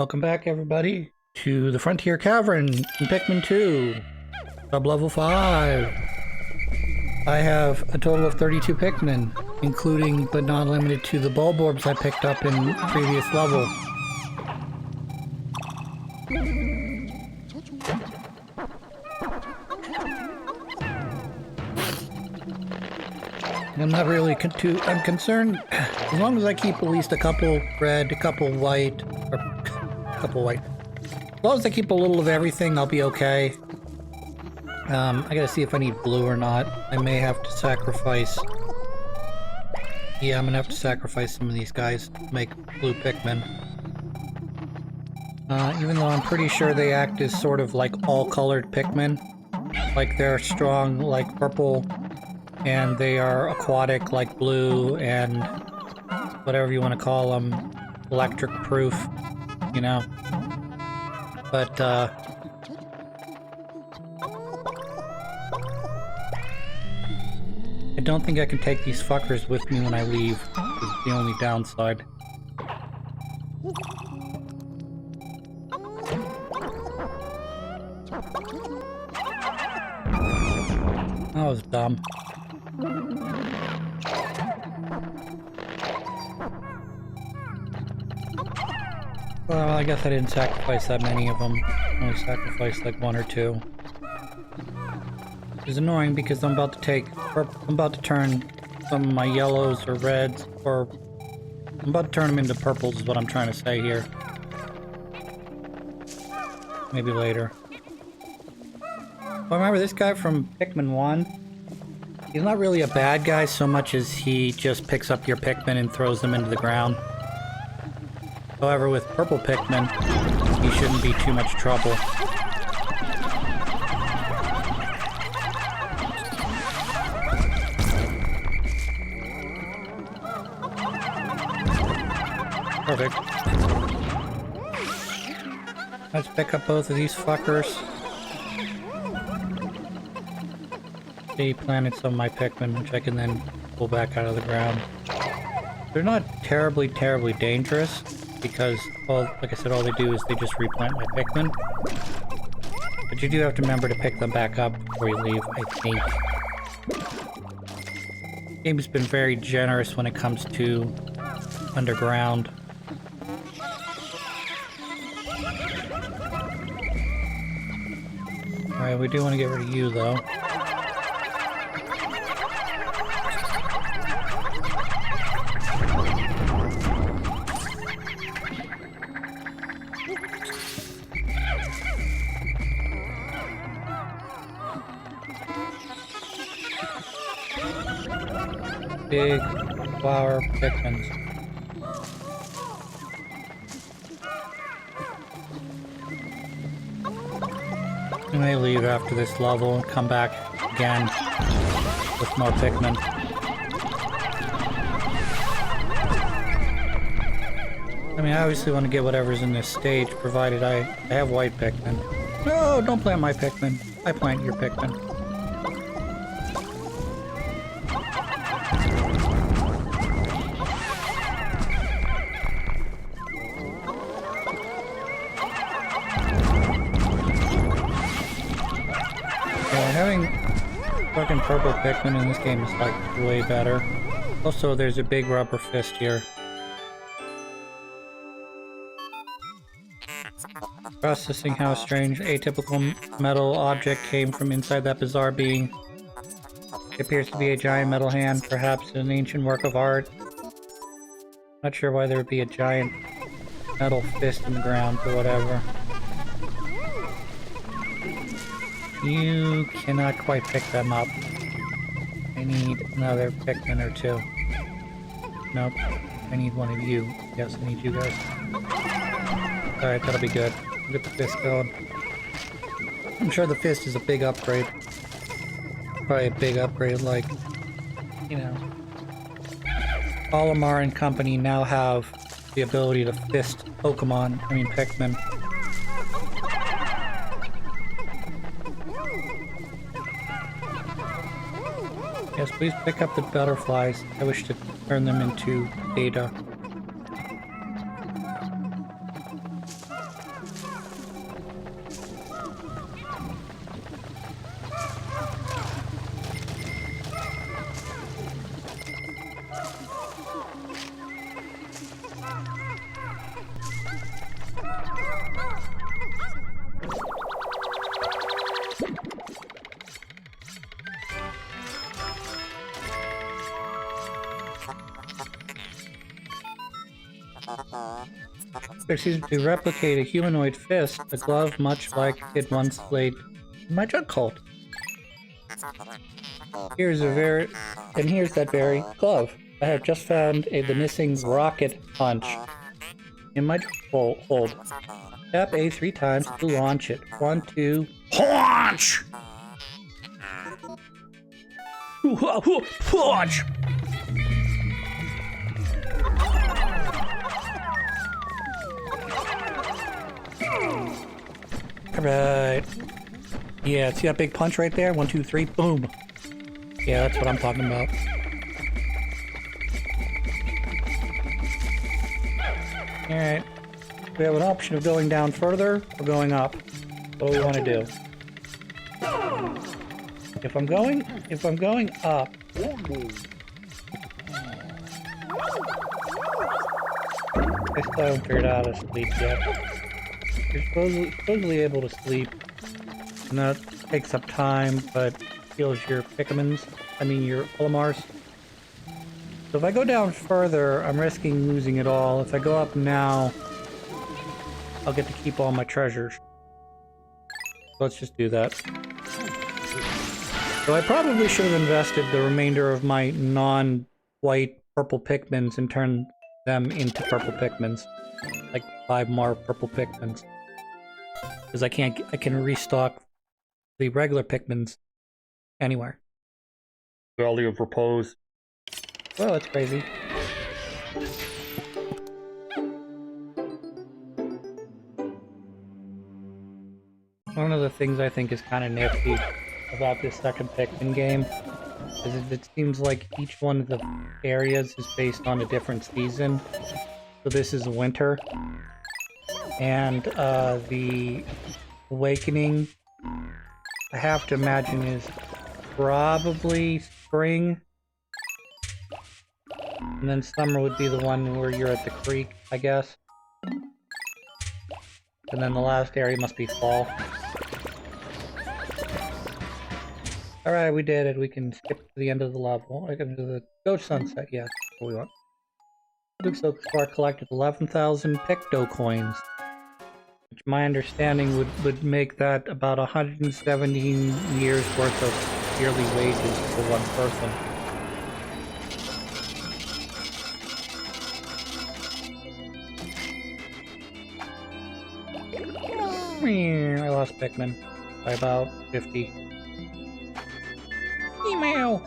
Welcome back, everybody, to the Frontier Cavern in Pikmin 2, sub-level 5. I have a total of 32 Pikmin, including but not limited to the bulb orbs I picked up in the previous level. I'm not really I'm concerned, as long as I keep at least a couple red, a couple white, or a couple white. As long as I keep a little of everything, I'll be okay. I gotta see if I need blue or not. I may have to sacrifice... Yeah, I'm gonna have to sacrifice some of these guys to make blue Pikmin. Even though I'm pretty sure they act as sort of like all-colored Pikmin. Like they're strong like purple, and they are aquatic like blue, and whatever you want to call them, electric proof, you know. But I don't think I can take these fuckers with me when I leave. It's the only downside. That was dumb. Well, I guess I didn't sacrifice that many of them. I only sacrificed like one or two. Which is annoying because I'm about to turn some of my yellows or reds, or I'm about to turn them into purples is what I'm trying to say here. Maybe later. Well, remember this guy from Pikmin 1? He's not really a bad guy so much as he just picks up your Pikmin and throws them into the ground. However, with purple Pikmin, he shouldn't be too much trouble. Perfect. Let's pick up both of these fuckers. He planted some of my Pikmin, which I can then pull back out of the ground. They're not terribly dangerous, because, well, like I said, all they do is they just replant my Pikmin. But you do have to remember to pick them back up before you leave, I think. The game's been very generous when it comes to underground. Alright, we do want to get rid of you, though. Big flower Pikmins. I may leave after this level and come back again with more Pikmin. I mean, I obviously want to get whatever's in this stage, provided I have white Pikmin. No, don't plant my Pikmin. I plant your Pikmin. Having fucking purple Pikmin in this game is like way better. Also, there's a big rubber fist here. Processing how strange atypical metal object came from inside that bizarre being. It appears to be a giant metal hand, perhaps an ancient work of art. Not sure why there would be a giant metal fist in the ground or whatever. You cannot quite pick them up. I need another Pikmin or two. Nope. I need one of you. Yes, I need you guys. Alright, that'll be good. Get the fist going. I'm sure the fist is a big upgrade. Probably a big upgrade, like, you know. Olimar and company now have the ability to fist Pikmin. Yes, please pick up the butterflies. I wish to turn them into data. There seems to replicate a humanoid fist, a glove much like it once played in my drug cult. Here's that very glove. I have just found the missing rocket punch in my hold. Tap A 3 times to launch it. 1, 2, launch! Launch! Alright. Yeah, see that big punch right there? 1, 2, 3, boom. Yeah, that's what I'm talking about. Alright. We have an option of going down further or going up. What do we want to do? If I'm going up. I still haven't figured out how to sleep yet. You're supposedly able to sleep. And that takes up time, but heals your Pikmins. I mean your Olimars. So if I go down further, I'm risking losing it all. If I go up now, I'll get to keep all my treasures. Let's just do that. So I probably should have invested the remainder of my non-white purple Pikmins and turned them into purple Pikmins. Like 5 more purple Pikmins. Because I can restock the regular Pikmins anywhere. Valley of Repose. Well, that's crazy. One of the things I think is kind of nifty about this second Pikmin game is it seems like each one of the areas is based on a different season. So this is winter. And the Awakening, I have to imagine, is probably spring. And then summer would be the one where you're at the creek, I guess. And then the last area must be fall. Alright, we did it. We can skip to the end of the level. I can do the Ghost Sunset. Yeah, that's what we want. Looks so far collected 11,000 Picto coins. Which my understanding would make that about 117 years worth of yearly wages for one person. I lost Pikmin by about 50. Email!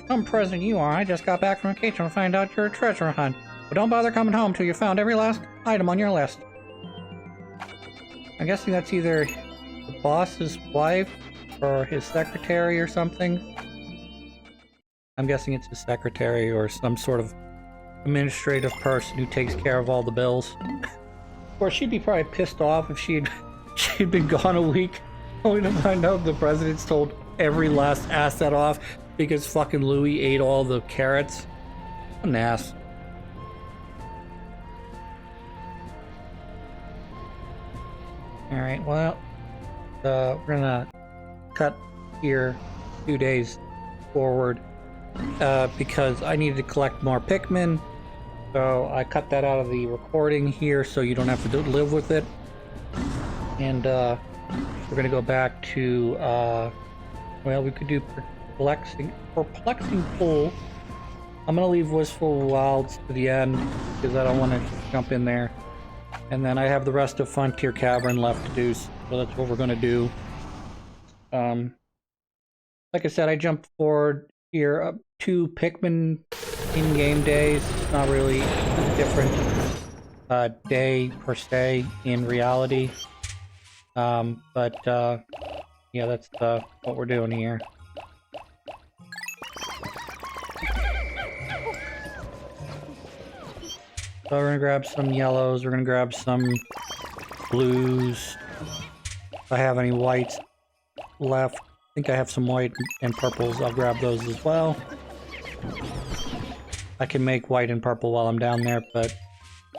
Some present you are. I just got back from vacation to find out you're a treasure hunt. But don't bother coming home till you found every last item on your list. I'm guessing that's either the boss's wife or his secretary or something. I'm guessing it's his secretary or some sort of administrative person who takes care of all the bills. Or she'd be probably pissed off if she'd been gone a week, only to find out the president's told every last asset off because fucking Louie ate all the carrots. What an ass. Alright, well, we're gonna cut here 2 days forward because I needed to collect more Pikmin. So I cut that out of the recording here so you don't have to live with it. And we're gonna go back to, well, we could do perplexing pool. I'm gonna leave Wistful Wilds to the end because I don't want to jump in there. And then I have the rest of Frontier Cavern left to do, so that's what we're gonna do. Like I said, I jumped forward here up 2 Pikmin in-game days. It's not really a different day per se in reality. But yeah, that's what we're doing here. So we're gonna grab some yellows, we're gonna grab some blues. If I have any whites left, I think I have some white and purples, I'll grab those as well. I can make white and purple while I'm down there, but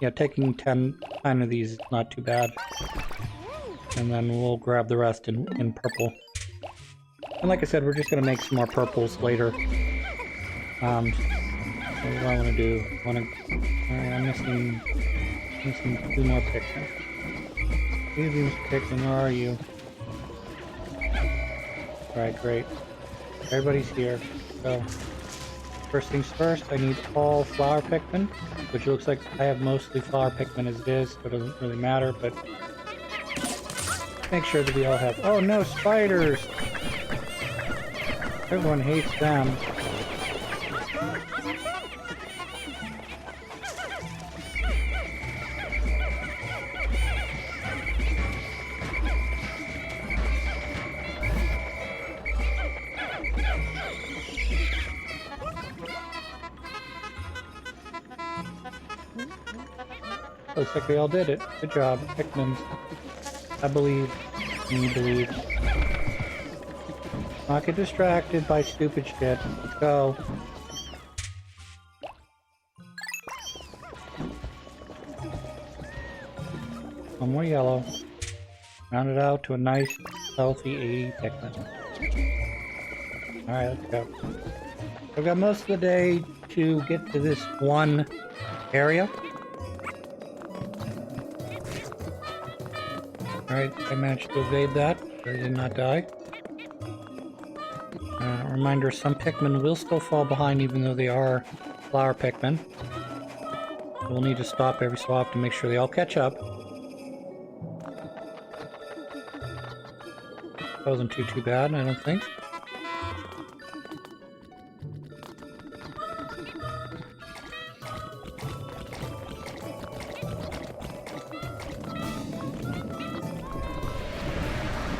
yeah, taking 10 of these is not too bad. And then we'll grab the rest in purple. And like I said, we're just gonna make some more purples later. What do I want to do? Alright, I'm missing 2 more Pikmin. These Pikmin, where are you? Alright, great. Everybody's here. So, first things first, I need all flower Pikmin, which looks like I have mostly flower Pikmin as it is, so it doesn't really matter, but make sure that we all have... Oh no, spiders! Everyone hates them. Looks like we all did it. Good job, Pikmin. I believe. And you believe. Not get distracted by stupid shit. Let's go. One more yellow. Round it out to a nice, healthy 80 Pikmin. Alright, let's go. I've got most of the day to get to this one area. Alright, I managed to evade that. I did not die. Reminder, some Pikmin will still fall behind even though they are flower Pikmin. We'll need to stop every so often to make sure they all catch up. That wasn't too bad, I don't think.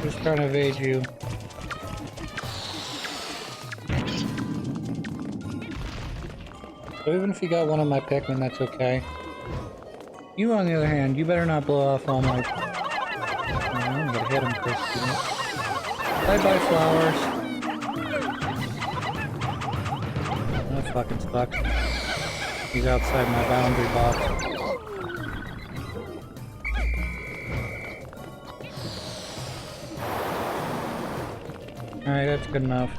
Just trying to evade you. So even if you got one of my Pikmin, that's okay. You, on the other hand, you better not blow off all my... I'm gonna hit him first. Bye-bye, flowers. That fucking sucks. He's outside my boundary box. Alright, that's good enough.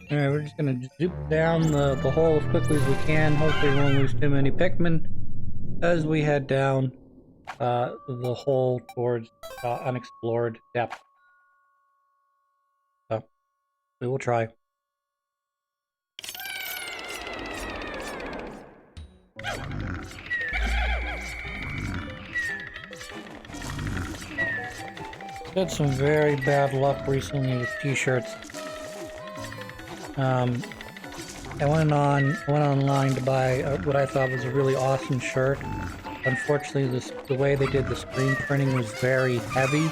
Alright, we're just gonna zoop down the hole as quickly as we can. Hopefully we won't lose too many Pikmin as we head down the hole towards unexplored depth. So, we will try. Had some very bad luck recently with t-shirts. I went online to buy what I thought was a really awesome shirt. Unfortunately, the way they did the screen printing was very heavy.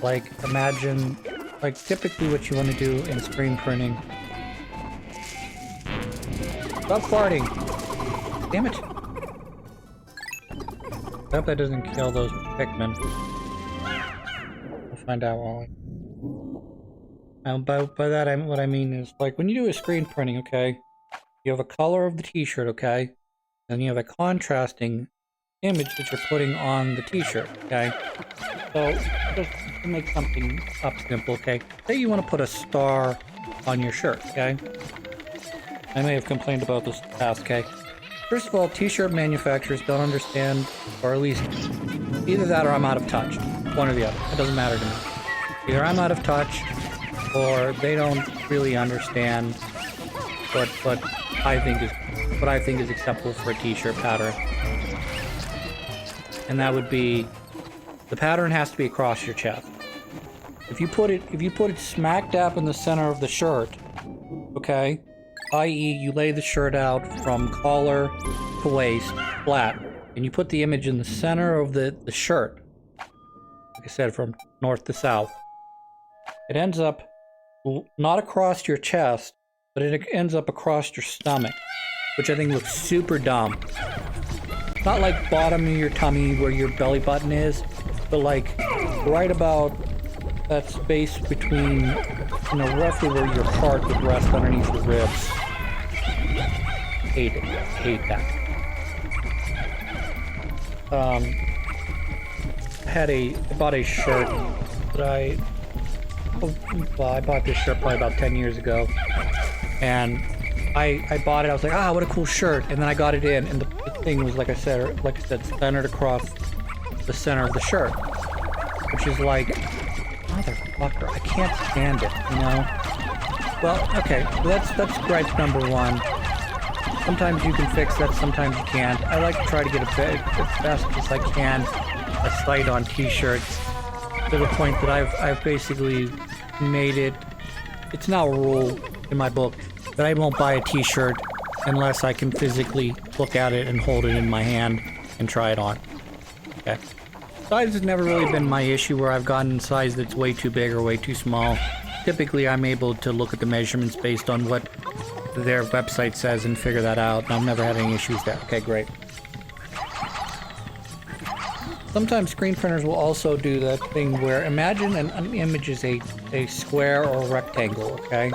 Like, imagine, like, typically what you want to do in screen printing. Stop farting! Damn it! I hope that doesn't kill those Pikmin. We'll find out, won't we? By that, what I mean is, like, when you do a screen printing, okay, you have a color of the t-shirt, okay, and you have a contrasting image that you're putting on the t-shirt, okay? So, just to make something up simple, okay? Say you want to put a star on your shirt, okay? I may have complained about this in the past, okay? First of all, t-shirt manufacturers don't understand, or at least either that or I'm out of touch. One or the other. It doesn't matter to me. Either I'm out of touch, or they don't really understand what I think is acceptable for a t-shirt pattern. And that would be, the pattern has to be across your chest. If you put it smack dab in the center of the shirt, okay, i.e. you lay the shirt out from collar to waist flat, and you put the image in the center of the shirt, like I said, from north to south, it ends up not across your chest, but it ends up across your stomach, which I think looks super dumb. Not like bottom of your tummy where your belly button is, but like right about that space between, you know, roughly where your heart would rest underneath your ribs. Hate it. Hate that. I bought a shirt that I bought this shirt probably about 10 years ago, and I bought it. I was like, ah, what a cool shirt. And then I got it in, and the thing was, like I said, centered across the center of the shirt, which is like, motherfucker, I can't stand it, you know? Well, okay, so that's gripe number one. Sometimes you can fix that, sometimes you can't. I like to try to get as best as I can a sight on t-shirts, to the point that I've basically made it, it's now a rule in my book that I won't buy a t-shirt unless I can physically look at it and hold it in my hand and try it on. Okay. Size has never really been my issue, where I've gotten size that's way too big or way too small. Typically, I'm able to look at the measurements based on what their website says and figure that out, and I've never had any issues there. Okay, great. Sometimes screen printers will also do that thing where, imagine an image is a square or a rectangle, okay?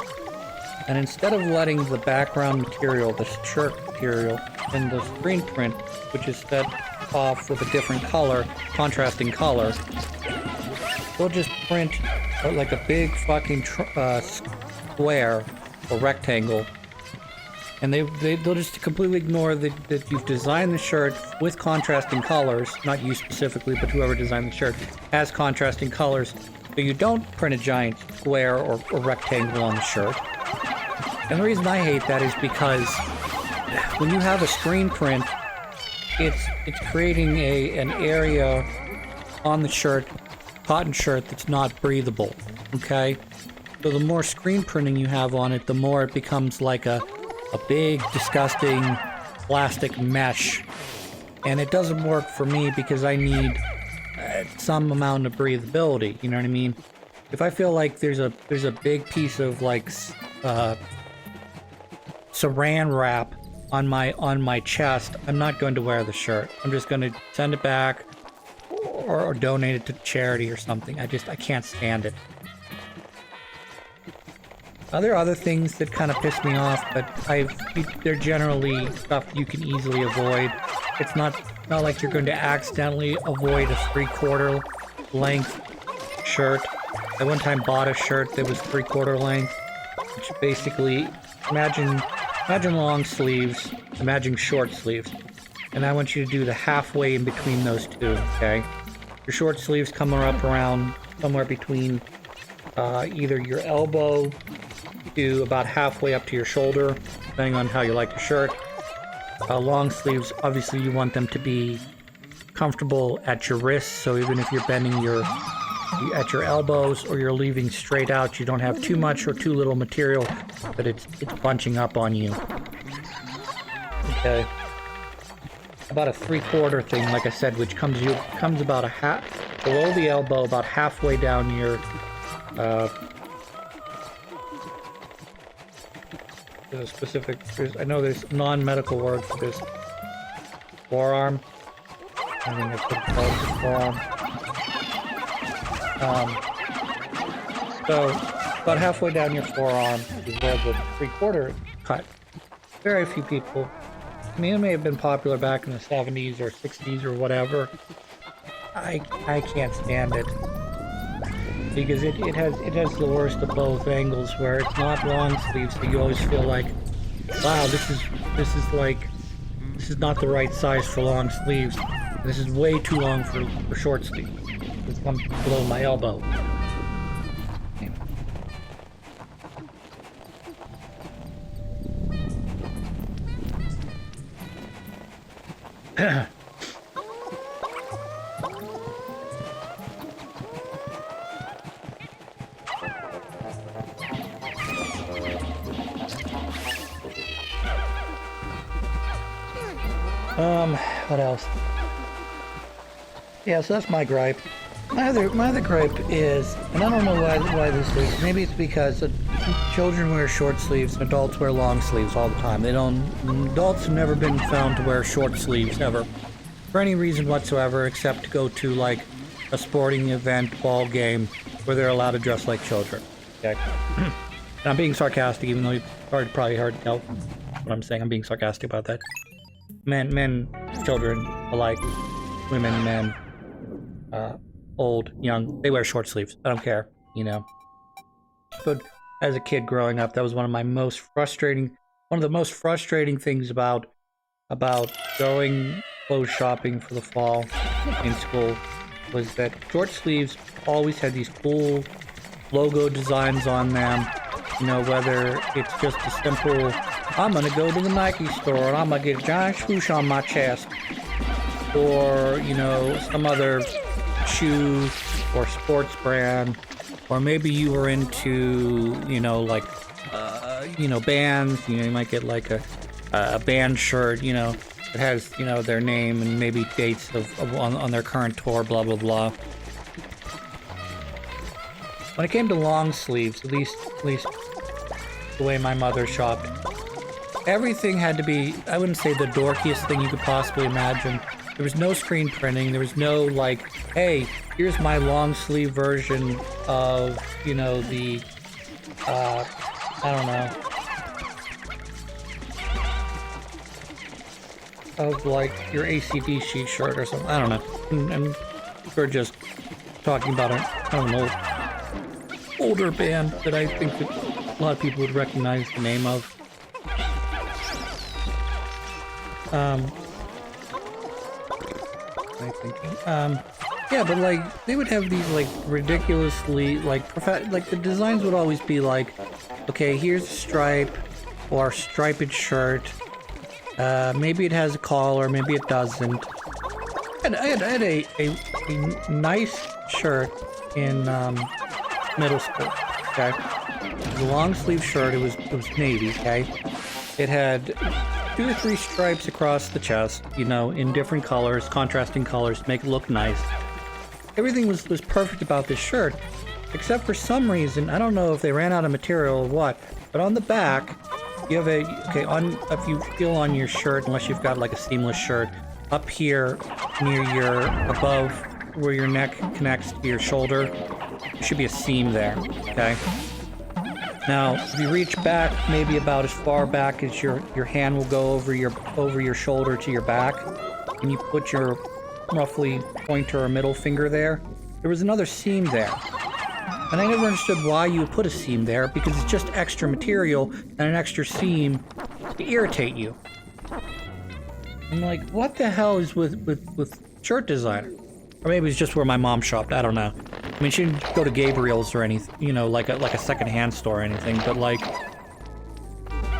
And instead of letting the background material, the shirt material, and the screen print, which is set off with a different color, contrasting color, we'll just print like a big fucking square or rectangle, and they'll just completely ignore that you've designed the shirt with contrasting colors, not you specifically, but whoever designed the shirt has contrasting colors, so you don't print a giant square or rectangle on the shirt. And the reason I hate that is because when you have a screen print, it's creating an area on the shirt, cotton shirt, that's not breathable, okay? So the more screen printing you have on it, the more it becomes like a big, disgusting plastic mesh. And it doesn't work for me because I need some amount of breathability, you know what I mean? If I feel like there's a big piece of like saran wrap on my chest, I'm not going to wear the shirt. I'm just going to send it back or donate it to charity or something. I can't stand it. There are other things that kind of piss me off, but they're generally stuff you can easily avoid. It's not like you're going to accidentally avoid a 3/4 length shirt. I one time bought a shirt that was 3/4 length, which basically, imagine long sleeves, imagine short sleeves, and I want you to do the halfway in between those two, okay? Your short sleeves come up around somewhere between either your elbow to about halfway up to your shoulder, depending on how you like the shirt. Long sleeves, obviously you want them to be comfortable at your wrists, so even if you're bending at your elbows or you're leaving straight out, you don't have too much or too little material that it's bunching up on you. Okay. About a 3/4 thing, like I said, which comes about a half below the elbow, about halfway down your there's a specific, I know there's non-medical word for this. Forearm. I think that's what it's called, forearm. So, about halfway down your forearm is where the 3/4 cut. Very few people. I mean, it may have been popular back in the 70s or 60s or whatever. I can't stand it. Because it has the worst of both angles, where it's not long sleeves, so you always feel like, wow, this is not the right size for long sleeves. This is way too long for short sleeves. It's comes below my elbow. What else? Yeah, so that's my gripe. My other gripe is, and I don't know why this is. Maybe it's because children wear short sleeves and adults wear long sleeves all the time. Adults have never been found to wear short sleeves ever, for any reason whatsoever, except to go to like a sporting event, ball game, where they're allowed to dress like children. Okay. And I'm being sarcastic, even though you probably heard what I'm saying. I'm being sarcastic about that. Men, children alike, women, men, old, young, they wear short sleeves. I don't care, you know. But as a kid growing up, that was one of the most frustrating things about going clothes shopping for the fall in school was that short sleeves always had these cool logo designs on them. You know, whether it's just a simple, I'm gonna go to the Nike store and I'm gonna get a giant swoosh on my chest, or, you know, some other shoe or sports brand, or maybe you were into, you know, like, you know, bands. You know, you might get like a band shirt, you know, that has, you know, their name and maybe dates on their current tour, blah, blah, blah. When it came to long sleeves, at least the way my mother shopped, everything had to be, I wouldn't say the dorkiest thing you could possibly imagine. There was no screen printing. There was no, like, hey, here's my long sleeve version of, you know, the, I don't know, of, like, your AC/DC shirt or something. I don't know. And we're just talking about an older band that I think that a lot of people would recognize the name of. Yeah, but like they would have these like ridiculously like the designs would always be like, okay, here's a stripe or striped shirt. Maybe it has a collar, maybe it doesn't. I had a nice shirt in middle school. Okay, the long sleeve shirt. It was navy. Okay, it had 2 or 3 stripes across the chest, you know, in different colors, contrasting colors, to make it look nice. Everything was perfect about this shirt, except for some reason, I don't know if they ran out of material or what, but on the back, you have if you feel on your shirt, unless you've got like a seamless shirt, up here near above where your neck connects to your shoulder, there should be a seam there, okay? Now, if you reach back, maybe about as far back as your hand will go over your shoulder to your back, and you put your roughly pointer or middle finger there, there was another seam there. And I never understood why you would put a seam there, because it's just extra material and an extra seam to irritate you. I'm like, what the hell is with shirt designer? Or maybe it's just where my mom shopped, I don't know. I mean, she didn't go to Gabriel's or anything, you know, like a second-hand store or anything, but like,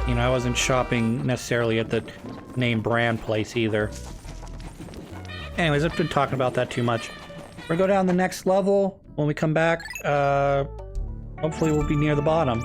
you know, I wasn't shopping necessarily at the name brand place either. Anyways, I've been talking about that too much. We're gonna go down the next level. When we come back, hopefully we'll be near the bottom.